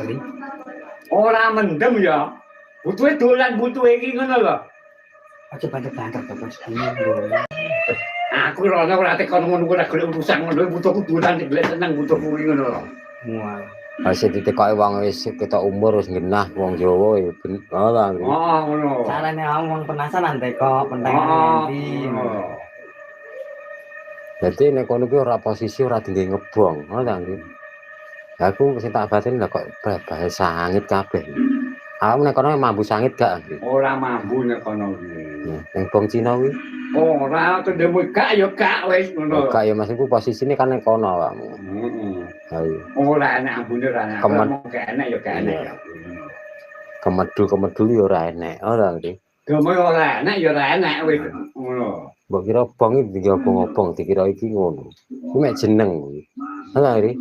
Ri. Ora mendem ya. Butuhe dolan butuhe iki ngono lho. Aja banter-banter to Bos. Aku rono ora tekon ngono ora golek urusan ngono butuhku dolan golek seneng butuhku ngono lho. Mual. Masih ditekoki wong wis ketok umur wis genah wong Jawa ya ben ora. Oh ngono. Carane wong penasaran teko pentengan ngendi. Dadi nek kono ki ora posisi ora dinggo ngebong, ngono ta nggih. Aku sing tak batin lah kok bahasa sangit kabeh. Aku nek kono mambu sangit gak nggih. Ora mampu nek kono kuwi. Ning bong Cina kuwi. Ora kendemu gak ya gak wis ngono. Gak ya maksudku posisine kan nek kono awakmu. Heeh. Ayo. Ora enak ambune ora enak. Gak enak ya gak enak ya. Kemedul ya ora enak, ora nggih. Gemo ora enak ya ora enak wis ngono. Mbok kira bong iki diobong-obong dikira iki ngono. Ku mek jeneng kuwi. Ora nggih.